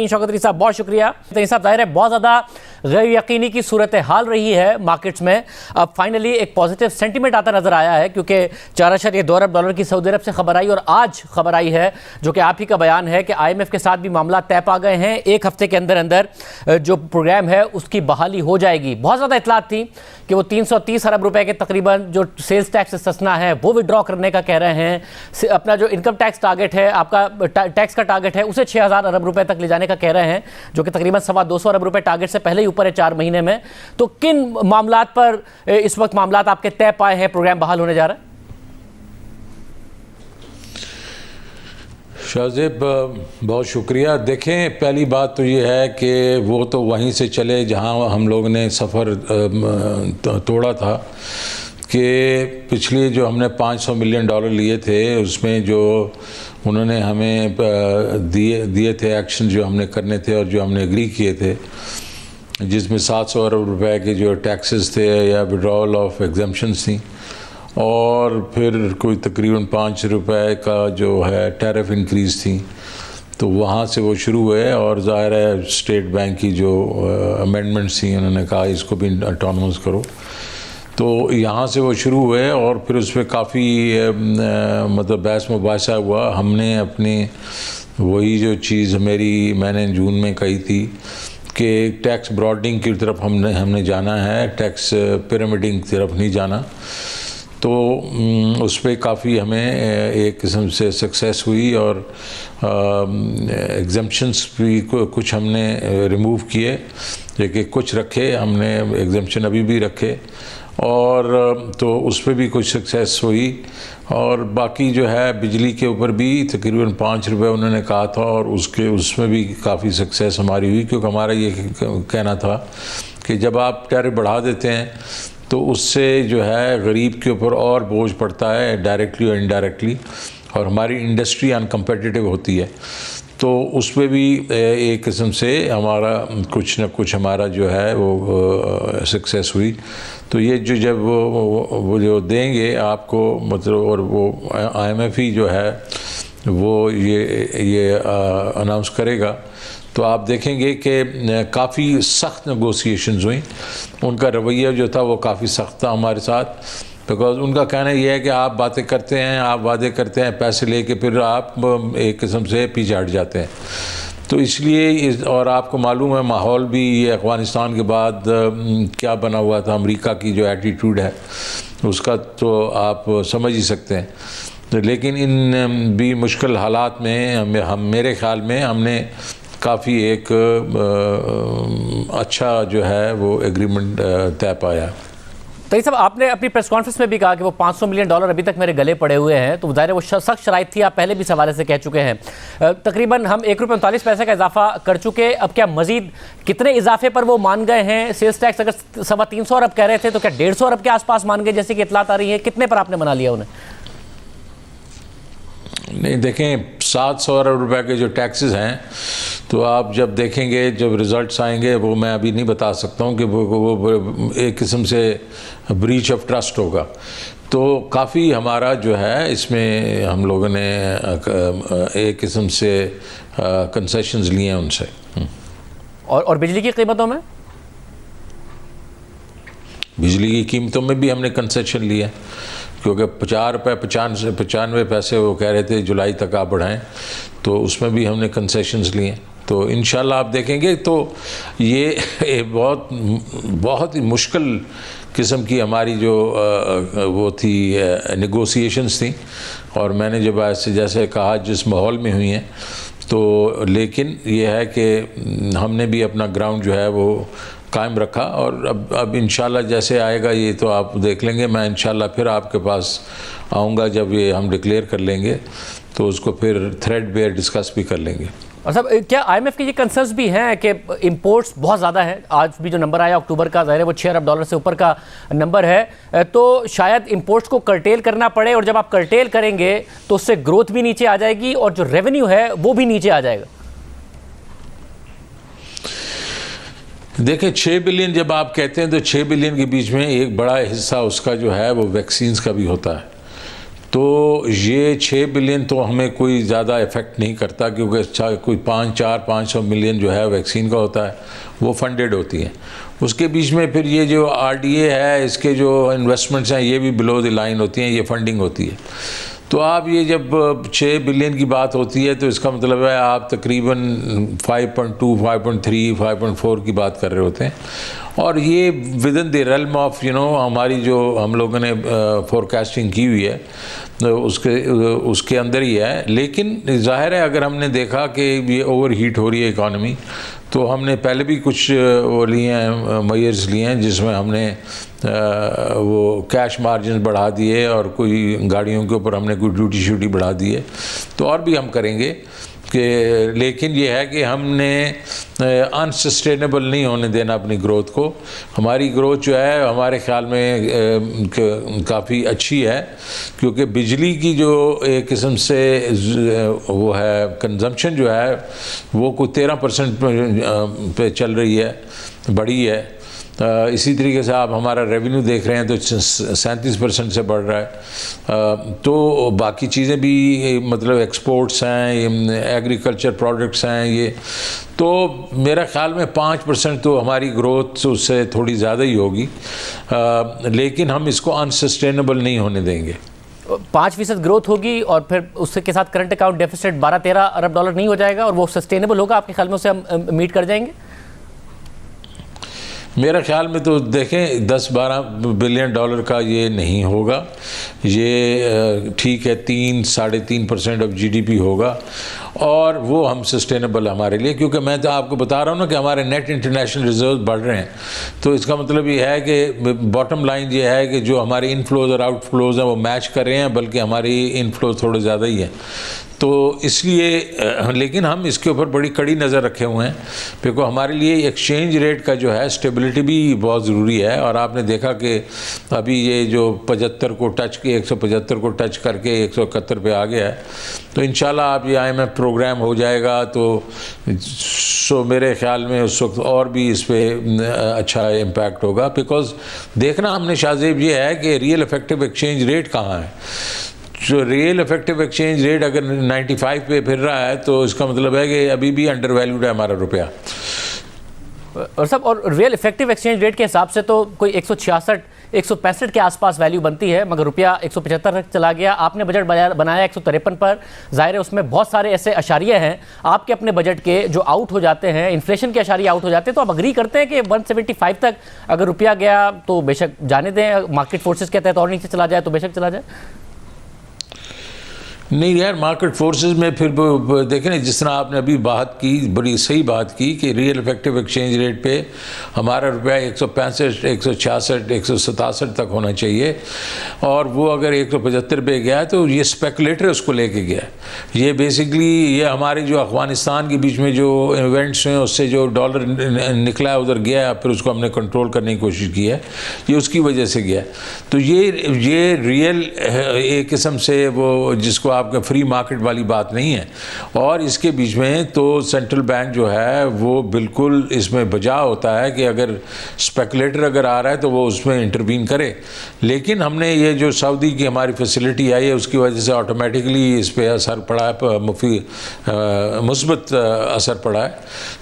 शौकत अली साहब बहुत शुक्रिया। तईन साहब, जाहिर है बहुत ज़्यादा गैर यकीनी की सूरत हाल रही है मार्केट्स में। अब फाइनली एक पॉजिटिव सेंटीमेंट आता नजर आया है क्योंकि 4.2 अरब डॉलर की सऊदी अरब से खबर आई और आज खबर आई है जो कि आप ही का बयान है कि IMF के साथ भी मामला तय पा गए हैं। एक हफ्ते के अंदर अंदर जो प्रोग्राम है उसकी बहाली हो जाएगी। बहुत ज़्यादा इतलात थी कि वो 330 अरब रुपए के तकरीबन जो सेल्स टैक्स इस्तिस्ना है वो विड्रॉ करने का कह रहे हैं। अपना जो इनकम टैक्स टारगेट है, आपका टैक्स का टारगेट है, उसे 6,000 अरब रुपए तक ले जाने का कह रहे हैं, जो कि तकरीबन 225 अरब रुपए टारगेट से पहले ही ऊपर है 4 महीने में। तो किन मामलात पर इस वक्त मामलात आपके तय पाए हैं, प्रोग्राम बहाल होने जा रहा है? शाहजेब बहुत शुक्रिया। देखें, पहली बात तो ये है कि वो तो वहीं से चले जहां हम लोग ने सफ़र तोड़ा था कि पिछले जो हमने $500 मिलियन लिए थे उसमें जो उन्होंने हमें दिए थे एक्शन जो हमने करने थे और जो हमने एग्री किए थे, जिसमें 700 अरब रुपए के जो टैक्सेस थे या विड्रॉल ऑफ एग्जम्पशंस थी और फिर कोई तकरीबन ₹5 का जो है टैरिफ इंक्रीज़ थी। तो वहाँ से वो शुरू हुए और ज़ाहिर है स्टेट बैंक की जो अमेंडमेंट्स थी उन्होंने कहा इसको भी ऑटोनमस करो। तो यहाँ से वो शुरू हुए और फिर उस पर काफ़ी मतलब बहस मुबासा हुआ। हमने अपनी वही जो चीज़ मैंने जून में कही थी कि टैक्स ब्रॉडनिंग की तरफ हमने जाना है, टैक्स पिरामिडिंग की तरफ नहीं जाना। तो उस पर काफ़ी हमें एक किस्म से सक्सेस हुई और एग्जम्पशंस भी कुछ हमने रिमूव किए, लेकिन कुछ रखे हमने, एग्जम्पशन अभी भी रखे और तो उस पर भी कुछ सक्सेस हुई। और बाकी जो है बिजली के ऊपर भी तकरीबन ₹5 उन्होंने कहा था और उसमें भी काफ़ी सक्सेस हमारी हुई, क्योंकि हमारा ये कहना था कि जब आप टैरिफ बढ़ा देते हैं तो उससे जो है गरीब के ऊपर और बोझ पड़ता है डायरेक्टली और इनडायरेक्टली, और हमारी इंडस्ट्री अनकम्पिटिटिव होती है। तो उस पर भी एक किस्म से हमारा कुछ न कुछ हमारा जो है वो सक्सेस हुई। तो ये जो जब वो जो देंगे आपको मतलब, और वो IMF ही जो है वो ये अनाउंस करेगा, तो आप देखेंगे कि काफ़ी सख्त नेगोशिएशंस हुई। उनका रवैया जो था वो काफ़ी सख्त था हमारे साथ, बिकॉज़ उनका कहना यह है कि आप बातें करते हैं, आप वादे करते हैं, पैसे लेके फिर आप एक किस्म से पीछे हट जाते हैं। तो इसलिए और आपको मालूम है माहौल भी ये अफ़गानिस्तान के बाद क्या बना हुआ था, अमेरिका की जो एटीट्यूड है उसका तो आप समझ ही सकते हैं। लेकिन इन भी मुश्किल हालात में हम मेरे ख़्याल में हमने काफ़ी एक अच्छा जो है वो एग्रीमेंट तय पाया। तो साहब, आपने अपनी प्रेस कॉन्फ्रेंस में भी कहा कि वो $500 मिलियन अभी तक मेरे गले पड़े हुए हैं, तो ज़ाहिर है वो सख्त शराइत थी, आप पहले भी इस हवाले से कह चुके हैं। तकरीबन हम ₹1.39 का इजाफा कर चुके, अब क्या मजीद कितने इजाफे पर वो मान गए हैं? सेल्स टैक्स अगर 325 अरब कह रहे थे तो क्या 150 अरब के आसपास मान गए जैसे कि इतलात आ रही है? कितने पर आपने मना लिया उन्हें? नहीं, देखें 700 अरब रुपए के जो टैक्सेस हैं, तो आप जब देखेंगे, जब रिज़ल्ट्स आएंगे, वो मैं अभी नहीं बता सकता हूँ कि वो एक किस्म से ब्रीच ऑफ ट्रस्ट होगा। तो काफ़ी हमारा जो है इसमें हम लोगों ने एक किस्म से कंसेशंस लिए हैं उनसे। और बिजली की कीमतों में? बिजली की कीमतों में भी हमने कंसेशन लिया, क्योंकि ₹4.95 वो कह रहे थे जुलाई तक आप बढ़ाएं, तो उसमें भी हमने कंसेशंस लिए। तो इंशाल्लाह आप देखेंगे तो ये बहुत ही मुश्किल किस्म की हमारी जो वो थी नेगोशिएशंस थी, और मैंने जब ऐसे जैसे कहा जिस माहौल में हुई हैं, तो लेकिन ये है कि हमने भी अपना ग्राउंड जो है वो कायम रखा। और अब इंशाल्लाह जैसे आएगा ये तो आप देख लेंगे। मैं इंशाल्लाह फिर आपके पास आऊँगा जब ये हम डिक्लेयर कर लेंगे, तो उसको फिर थ्रेड बेयर डिस्कस भी कर लेंगे। और साहब, क्या IMF के ये कंसर्न्स भी हैं कि इंपोर्ट्स बहुत ज़्यादा हैं? आज भी जो नंबर आया अक्टूबर का, ज़ाहिर है वो 6 अरब डॉलर से ऊपर का नंबर है, तो शायद इंपोर्ट्स को कर्टेल करना पड़े, और जब आप कर्टेल करेंगे तो उससे ग्रोथ भी नीचे आ जाएगी और जो रेवेन्यू है वो भी नीचे आ जाएगा। देखिए 6 बिलियन जब आप कहते हैं तो 6 बिलियन के बीच में एक बड़ा हिस्सा उसका जो है वो वैक्सीन्स का भी होता है। तो ये 6 बिलियन तो हमें कोई ज़्यादा इफ़ेक्ट नहीं करता, क्योंकि कोई 500 मिलियन जो है वैक्सीन का होता है, वो फंडेड होती है। उसके बीच में फिर ये जो RDA है, इसके जो इन्वेस्टमेंट्स हैं, ये भी बिलो द लाइन होती हैं, ये फंडिंग होती है। तो आप ये जब 6 बिलियन की बात होती है तो इसका मतलब है आप तकरीबन 5.2, 5.3, 5.4 की बात कर रहे होते हैं, और ये with in the realm of हमारी जो हम लोगों ने फोरकास्टिंग की हुई है तो उसके अंदर ही है। लेकिन ज़ाहिर है अगर हमने देखा कि ये ओवर हीट हो रही है इकॉनमी, तो हमने पहले भी कुछ वो लिए हैं, मेजर्स लिए हैं, जिसमें हमने वो कैश मार्जिन बढ़ा दिए और कोई गाड़ियों के ऊपर हमने कोई ड्यूटी श्यूटी बढ़ा दी है। तो और भी हम करेंगे कि, लेकिन ये है कि हमने अनसस्टेनेबल नहीं होने देना अपनी ग्रोथ को। हमारी ग्रोथ जो है हमारे ख्याल में काफ़ी अच्छी है, क्योंकि बिजली की जो एक किस्म से वो है कंजम्पशन जो है वो कोई 13% पे चल रही है, बढ़ी है। इसी तरीके से आप हमारा रेवेन्यू देख रहे हैं तो 37% से बढ़ रहा है। तो बाकी चीज़ें भी मतलब एक्सपोर्ट्स हैं, एग्रीकल्चर प्रोडक्ट्स हैं, ये तो मेरा ख्याल में 5% तो हमारी ग्रोथ उससे थोड़ी ज़्यादा ही होगी, लेकिन हम इसको अनसस्टेनेबल नहीं होने देंगे। 5% ग्रोथ होगी और फिर उसके साथ करंट अकाउंट डेफिसिट 12-13 अरब डॉलर नहीं हो जाएगा और वो सस्टेनेबल होगा आपके ख्याल में, उसे हम मीट कर जाएंगे? मेरा ख्याल में तो देखें 10-12 बिलियन डॉलर का ये नहीं होगा, ये ठीक है 3-3.5% ऑफ GDP होगा, और वो हम सस्टेनेबल हमारे लिए, क्योंकि मैं तो आपको बता रहा हूँ ना कि हमारे नेट इंटरनेशनल रिजर्व बढ़ रहे हैं। तो इसका मतलब ये है कि बॉटम लाइन ये है कि जो हमारे इनफ्लोज और आउटफ्लोज हैं वो मैच कर रहे हैं, बल्कि हमारी इनफ्लोज थोड़े ज़्यादा ही हैं। तो इसलिए लेकिन हम इसके ऊपर बड़ी कड़ी नज़र रखे हुए हैं, क्योंकि हमारे लिए एक्सचेंज रेट का जो है स्टेबिलिटी भी बहुत ज़रूरी है। और आपने देखा कि अभी ये जो 175 को टच करके 171 पे आ गया है, तो इंशाल्लाह आप ये IMF प्रोग्राम हो जाएगा तो मेरे ख्याल में उस वक्त और भी इस पर अच्छा इम्पैक्ट होगा। बिकॉज देखना हमने शाहजेब ये है कि रियल इफेक्टिव एक्सचेंज रेट कहाँ है। जो रियल इफेक्टिव एक्सचेंज रेट अगर 95 पे फिर रहा है तो इसका मतलब है कि अभी भी अंडर वैल्यूड है हमारा रुपया। और सब और रियल इफेक्टिव एक्सचेंज रेट के हिसाब से तो कोई 166-165 के आसपास वैल्यू बनती है, मगर रुपया 175 तक चला गया। आपने बजट बनाया 153 पर, जाहिर है उसमें बहुत सारे ऐसे अशारिये हैं आपके अपने बजट के जो आउट हो जाते हैं, इन्फ्लेशन के अशारिये आउट हो जाते हैं। तो आप अग्री करते हैं कि 175 तक अगर रुपया गया तो बेशक जाने दें, मार्केट फोर्सेस के तहत और नीचे चला जाए तो बेशक चला जाए? नहीं यार, मार्केट फोर्सेस में फिर देखें ना, जिस तरह आपने अभी बात की, बड़ी सही बात की कि रियल इफेक्टिव एक्सचेंज रेट पे हमारा रुपया 165, 166, 167 तक होना चाहिए, और वो अगर 175 पे गया तो ये स्पेकुलेटर उसको लेके गया। ये बेसिकली ये हमारे जो अफगानिस्तान के बीच में जो इवेंट्स हैं उससे जो डॉलर निकला उधर गया, फिर उसको हमने कंट्रोल करने की कोशिश की है, ये उसकी वजह से गया। तो ये रियल एक किस्म से वो जिसको आपका फ्री मार्केट वाली बात नहीं है। और इसके बीच में तो सेंट्रल बैंक जो है वो बिल्कुल इसमें बचाव होता है कि अगर स्पेकुलेटर अगर आ रहा है तो वो उसमें इंटरवीन करे। लेकिन हमने ये जो सऊदी की हमारी फैसिलिटी आई है उसकी वजह से ऑटोमेटिकली इस पर असर पड़ा है, मुस्बत असर पड़ा है।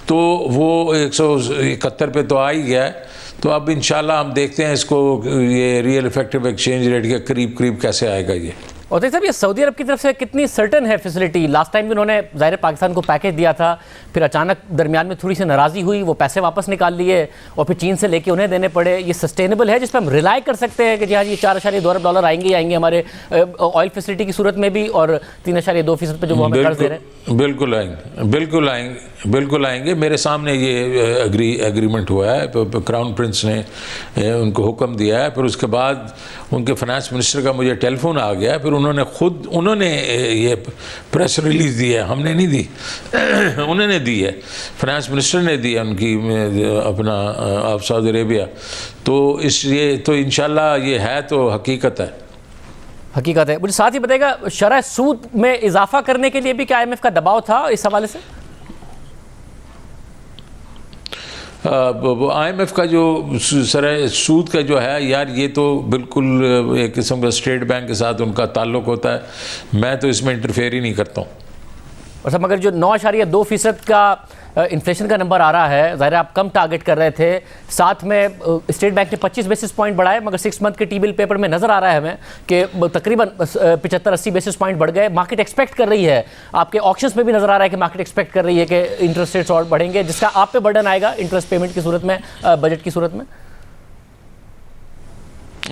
तो वो 171 पे तो आ ही गया है। तो अब इंशाल्लाह हम देखते हैं इसको, ये रियल इफेक्टिव एक्सचेंज रेट के करीब करीब कैसे आएगा ये। और साहब ये सऊदी अरब की तरफ से कितनी सर्टन है फैसिलिटी? लास्ट टाइम भी उन्होंने ज़ाहिर पाकिस्तान को पैकेज दिया था, फिर अचानक दरमियान में थोड़ी सी नाराज़ी हुई, वो पैसे वापस निकाल लिए और फिर चीन से लेके उन्हें देने पड़े। ये सस्टेनेबल है जिस पर हम रिलाई कर सकते हैं कि जी हाँ ये 4.2 अरब डॉलर आएंगे हमारे ऑयल फैसिलिटी की सूरत में भी, और 3.2% पर जो वो हमें कर्ज दे रहे हैं? बिल्कुल आएंगे, बिल्कुल आएंगे। मेरे सामने ये एग्रीमेंट हुआ है, क्राउन प्रिंस ने उनको हुक्म दिया है, फिर उसके बाद उनके फाइनेंस मिनिस्टर का मुझे टेलीफोन आ गया, फिर उन्होंने ये प्रेस रिलीज़ दी है, हमने नहीं दी उन्होंने दी है, फाइनेंस मिनिस्टर ने दी है उनकी अपना ऑफ सऊदी अरेबिया। तो इसलिए तो इंशाल्लाह ये है तो हकीकत है। मुझे साथ ही बताइएगा, शरह सूद में इजाफा करने के लिए भी क्या IMF का दबाव था इस हवाले से? IMF का जो सूद का जो है यार, ये तो बिल्कुल एक किस्म का स्टेट बैंक के साथ उनका ताल्लुक़ होता है। मैं तो इसमें इंटरफेयर ही नहीं करता हूँ। और सब मगर जो 9.2% का इन्फ्लेशन का नंबर आ रहा है, ज़ाहिर आप कम टारगेट कर रहे थे। साथ में स्टेट बैंक ने 25 बेसिस पॉइंट बढ़ाए, मगर 6 मंथ के टी बिल पेपर में नज़र आ रहा है हमें कि तकरीबन 75-80 बेसिस पॉइंट बढ़ गए। मार्केट एक्सपेक्ट कर रही है, आपके ऑप्शंस में भी नज़र आ रहा है कि मार्केट एक्सपेक्ट कर रही है कि इंटरेस्ट रेट्स और बढ़ेंगे, जिसका आप पे बर्डन आएगा इंटरेस्ट पेमेंट की सूरत में, बजट की सूरत में।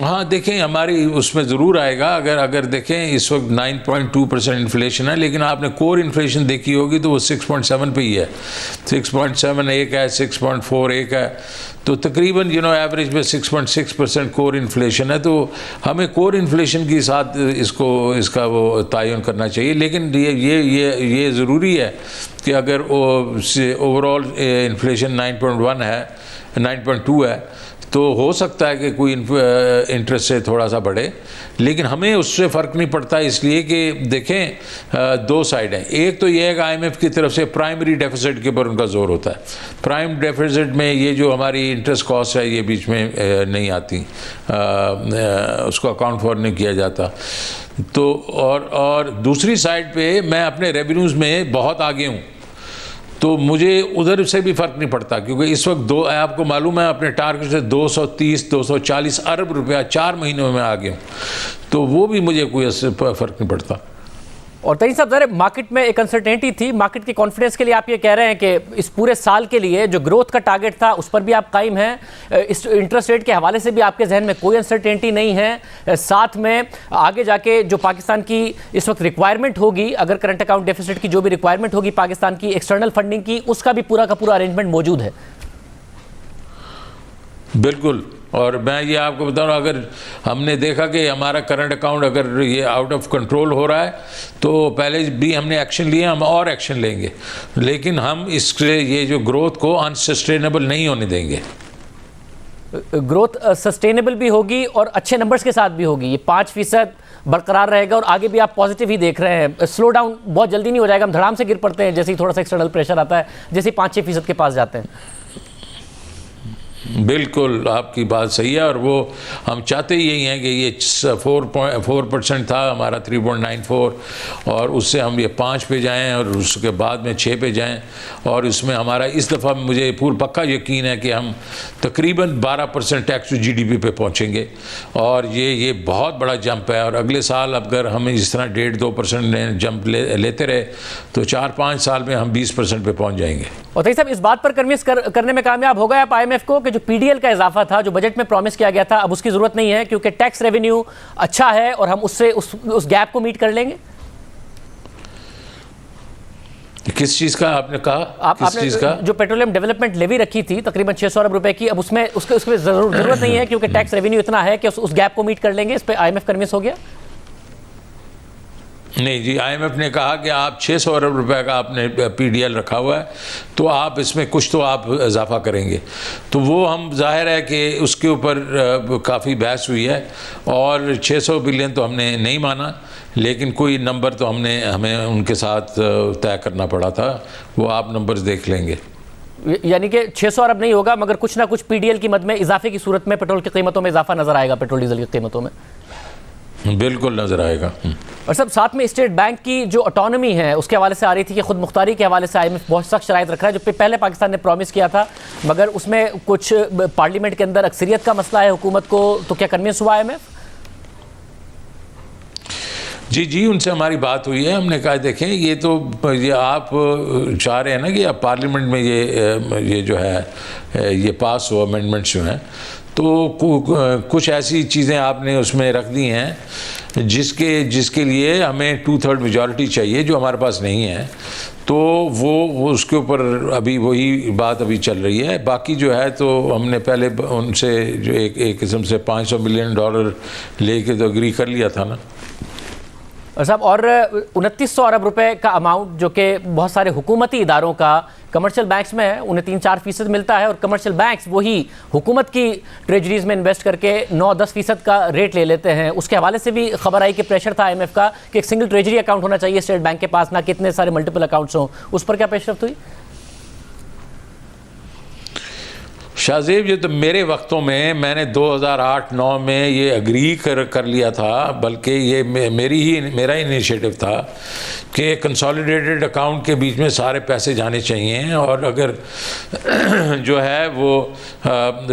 हाँ देखें, हमारी उसमें ज़रूर आएगा। अगर देखें इस वक्त 9.2% इन्फ्लेशन है, लेकिन आपने कोर इन्फ्लेशन देखी होगी तो वो 6.7 पे ही है। 6.7 एक है, 6.4 एक है, तो तकरीबन एवरेज में 6.6% कोर इन्फ्लेशन है। तो हमें कोर इन्फ्लेशन के साथ इसका वो तयन करना चाहिए। लेकिन ये ज़रूरी है कि अगर ओवरऑल इन्फ्लेशन 9.1 है, 9.2 है, तो हो सकता है कि कोई इंटरेस्ट से थोड़ा सा बढ़े, लेकिन हमें उससे फ़र्क नहीं पड़ता, इसलिए कि देखें दो साइड हैं। एक तो ये है कि IMF की तरफ से प्राइमरी डेफिसिट के ऊपर उनका ज़ोर होता है। प्राइम डेफिसिट में ये जो हमारी इंटरेस्ट कॉस्ट है ये बीच में नहीं आती, उसको अकाउंट फॉर नहीं किया जाता। तो और दूसरी साइड पे मैं अपने रेवेन्यूज़ में बहुत आगे हूँ, तो मुझे उधर से भी फ़र्क नहीं पड़ता, क्योंकि इस वक्त आपको मालूम है अपने टारगेट से 230-240 अरब रुपया 4 महीनों में आ गया हूँ, तो वो भी मुझे कोई फ़र्क नहीं पड़ता। और तरीन साहब, ज़रा मार्केट में एक अनसर्टेनिटी थी, मार्केट के कॉन्फिडेंस के लिए आप ये कह रहे हैं कि इस पूरे साल के लिए जो ग्रोथ का टारगेट था उस पर भी आप कायम हैं, इस इंटरेस्ट रेट के हवाले से भी आपके जहन में कोई अनसर्टेनिटी नहीं है। साथ में आगे जाके जो पाकिस्तान की इस वक्त रिक्वायरमेंट होगी, अगर करंट अकाउंट डेफिसिट की जो भी रिक्वायरमेंट होगी पाकिस्तान की एक्सटर्नल फंडिंग की, उसका भी पूरा का पूरा अरेंजमेंट मौजूद है। बिल्कुल। और मैं ये आपको बता रहा हूँ, अगर हमने देखा कि हमारा करंट अकाउंट अगर ये आउट ऑफ कंट्रोल हो रहा है, तो पहले भी हमने एक्शन लिए, हम और एक्शन लेंगे, लेकिन हम इससे ये जो ग्रोथ को अनसस्टेनेबल नहीं होने देंगे। ग्रोथ सस्टेनेबल भी होगी और अच्छे नंबर्स के साथ भी होगी। ये 5% बरकरार रहेगा और आगे भी आप पॉजिटिव ही देख रहे हैं। स्लो डाउन बहुत जल्दी नहीं हो जाएगा, हम धड़ाम से गिर पड़ते हैं जैसे ही थोड़ा सा एक्सटर्नल प्रेशर आता है, जैसे ही 5-6% के पास जाते हैं। बिल्कुल आपकी बात सही है, और वो हम चाहते ही यही हैं कि ये 4% था हमारा 3.94, और उससे हम ये 5 पे जाएं और उसके बाद में 6 पे जाएं, और इसमें हमारा इस दफ़ा मुझे पूरा पक्का यकीन है कि हम तकरीबन 12% टैक्स टू GDP पे पहुंचेंगे, और ये बहुत बड़ा जंप है। और अगले साल अगर हम इस तरह 1.5-2% जंप लेते रहे तो 4-5 साल में हम 20% पे पहुँच जाएंगे। और तई साहब, इस बात पर कन्विंस करने में कामयाब हो गए आप IMF को कि जो PDL का इजाफा था, जो बजट में प्रॉमिस किया गया था, अब उसकी ज़रूरत नहीं है क्योंकि टैक्स रेवेन्यू अच्छा है और हम उससे उस गैप को मीट कर लेंगे? किस चीज़ का आपने कहा? किस चीज़ का? जो पेट्रोलियम डेवलपमेंट लेवी रखी थी तकरीबन 600 अरब रुपए की, अब उसमें उसके जरूरत नहीं है क्योंकि टैक्स रेवेन्यू इतना है कि उस गैप को मीट कर लेंगे। इस पर IMF कन्विंस हो गया? नहीं जी, IMF ने कहा कि आप 600 अरब रुपए का आपने PDL रखा हुआ है, तो आप इसमें कुछ तो आप इजाफा करेंगे। तो वो हम जाहिर है कि उसके ऊपर काफ़ी बहस हुई है, और 600 बिलियन तो हमने नहीं माना, लेकिन कोई नंबर तो हमें उनके साथ तय करना पड़ा था, वो आप नंबर्स देख लेंगे। यानी कि 600 अरब नहीं होगा, मगर कुछ ना कुछ PDL की मद में इजाफे की सूरत में पेट्रोल की कीमतों में इजाफा नजर आएगा, पेट्रोल डीजल की कीमतों में बिल्कुल नज़र आएगा। और सब साथ में स्टेट बैंक की जो ऑटोनॉमी है उसके हवाले से आ रही थी कि खुद मुख्तारी के हवाले से IMF बहुत सख्त शराइत रख रहा है, जो पहले पाकिस्तान ने प्रॉमिस किया था, मगर उसमें कुछ पार्लियामेंट के अंदर अक्सरियत का मसला है हुकूमत को, तो क्या कन्विंस हुआ IMF? जी, उनसे हमारी बात हुई है। हमने कहा देखें ये तो ये आप चाह रहे हैं ना कि आप पार्लियामेंट में ये जो है ये पास हो अमेंडमेंट्स जो हैं, तो कुछ ऐसी चीज़ें आपने उसमें रख दी हैं जिसके लिए हमें 2/3 मेजॉरिटी चाहिए, जो हमारे पास नहीं है। तो वो उसके ऊपर अभी वही बात अभी चल रही है। बाकी जो है तो हमने पहले उनसे जो एक किस्म से $500 मिलियन लेके तो एग्री कर लिया था ना साहब। और 2900 अरब रुपए का अमाउंट जो कि बहुत सारे हुकूमती इदारों का कमर्शियल बैंक्स में है, उन्हें 3-4% मिलता है, और कमर्शियल बैंक्स वही हुकूमत की ट्रेजरीज में इन्वेस्ट करके 9-10% का रेट ले लेते हैं। उसके हवाले से भी खबर आई कि प्रेशर था IMF का कि एक सिंगल ट्रेजरी अकाउंट होना चाहिए स्टेट बैंक के पास, ना कितने सारे मल्टीपल अकाउंट्स हों। उस पर क्या पेशरफ्त हुई? शाहजेब, ये तो मेरे वक्तों में मैंने 2008-9 में ये अग्री कर लिया था, बल्कि ये मेरा ही इनिशिएटिव था कि कंसोलिडेटेड अकाउंट के बीच में सारे पैसे जाने चाहिए, और अगर जो है वो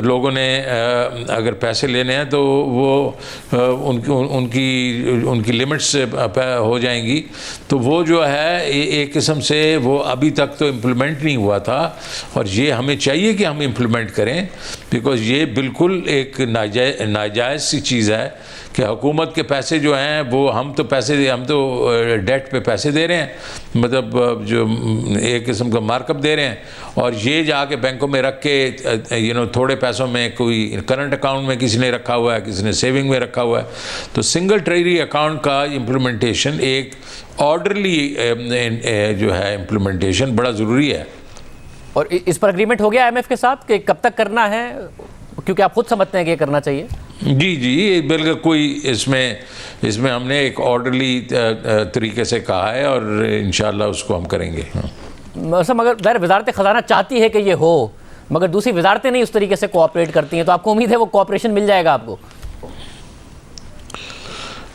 लोगों ने अगर पैसे लेने हैं तो वो उनकी लिमिट्स हो जाएंगी, तो वो जो है एक किस्म से वो अभी तक तो इम्प्लीमेंट नहीं हुआ था, और ये हमें चाहिए कि हम इम्प्लीमेंट करें, बिकॉज़ ये बिल्कुल एक नाजायज़ सी चीज़ है कि हुकूमत के पैसे जो हैं वो हम तो डेट पे पैसे दे रहे हैं, मतलब जो एक किस्म का मार्कअप दे रहे हैं, और ये जाके बैंकों में रख के थोड़े पैसों में कोई करंट अकाउंट में किसी ने रखा हुआ है, किसी ने सेविंग में रखा हुआ है। तो सिंगल ट्रेजरी अकाउंट का इम्प्लीमेंटेशन, एक ऑर्डरली जो है इम्प्लीमेंटेशन बड़ा ज़रूरी है। और इस पर एग्रीमेंट हो गया IMF के साथ कि कब तक करना है, क्योंकि आप खुद समझते हैं कि ये करना चाहिए? जी, बिल्कुल कोई इसमें हमने एक ऑर्डरली तरीके से कहा है, और इंशाल्लाह उसको हम करेंगे। मगर ज़ाहिर वज़ारत ख़ज़ाना चाहती है कि ये हो, मगर दूसरी वज़ारतें नहीं उस तरीके से कोऑपरेट करती हैं, तो आपको उम्मीद है वो कोऑपरेशन मिल जाएगा आपको?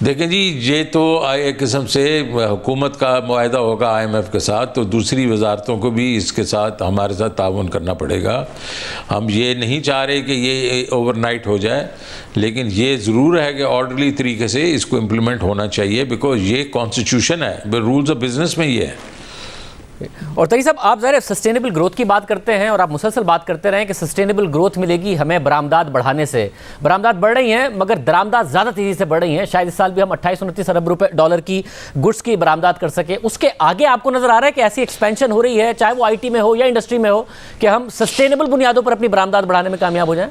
देखें जी, ये तो एक किस्म से हुकूमत का मुआहदा होगा IMF के साथ, तो दूसरी वजारतों को भी इसके साथ हमारे साथ ताउन करना पड़ेगा। हम ये नहीं चाह रहे कि ये ओवरनाइट हो जाए, लेकिन ये ज़रूर है कि ऑर्डरली तरीके से इसको इम्प्लीमेंट होना चाहिए, बिकॉज ये कॉन्स्टिट्यूशन है, रूल्स ऑफ बिजनेस में ये है। और तरी साहब, आप ज़रा सस्टेनेबल ग्रोथ की बात करते हैं और आप मुसलसल बात करते रहे कि सस्टेनेबल ग्रोथ मिलेगी हमें बरामदात बढ़ाने से। बरामदात बढ़ रही हैं, मगर दरामदात ज़्यादा तेज़ी से बढ़ रही हैं। शायद इस साल भी हम 28-29 अरब डॉलर की गुड्स की बरामदात कर सके। उसके आगे आपको नज़र आ रहा है कि ऐसी एक्सपेंशन हो रही है, चाहे वो IT में हो या इंडस्ट्री में हो, कि हम सस्टेनेबल बुनियादों पर अपनी बरामदात बढ़ाने में कामयाब हो जाएँ?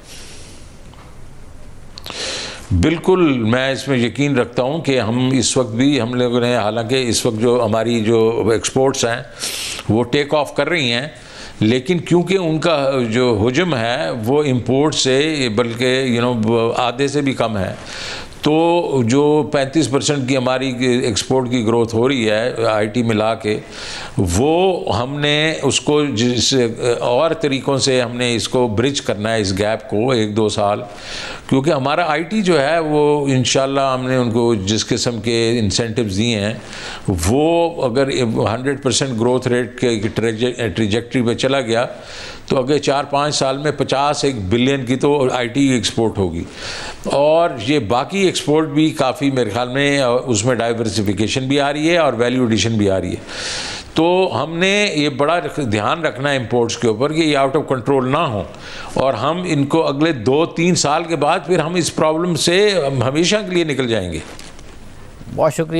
बिल्कुल, मैं इसमें यकीन रखता हूँ कि हम इस वक्त भी, हम लोगों ने, हालांकि इस वक्त जो हमारी जो एक्सपोर्ट्स हैं वो टेक ऑफ कर रही हैं, लेकिन क्योंकि उनका जो हुजम है वो इंपोर्ट से बल्कि आधे से भी कम है, तो जो 35% की हमारी एक्सपोर्ट की ग्रोथ हो रही है IT मिला के, वो हमने उसको जिस और तरीक़ों से हमने इसको ब्रिज करना है, इस गैप को 1-2 साल, क्योंकि हमारा IT जो है वो इंशाल्लाह हमने उनको जिस किस्म के इंसेंटिव्स दिए हैं, वो अगर 100% ग्रोथ रेट के ट्रेजेक्ट्री पे चला गया तो अगले 4-5 साल में 51 बिलियन की तो IT एक्सपोर्ट होगी, और ये बाकी एक्सपोर्ट भी काफ़ी मेरे ख्याल में उसमें डाइवर्सिफिकेशन भी आ रही है और वैल्यू एडिशन भी आ रही है। तो हमने ये बड़ा ध्यान रखना है इंपोर्ट्स के ऊपर कि ये आउट ऑफ कंट्रोल ना हो, और हम इनको अगले 2-3 साल के बाद फिर हम इस प्रॉब्लम से हमेशा के लिए निकल जाएंगे। बहुत शुक्रिया।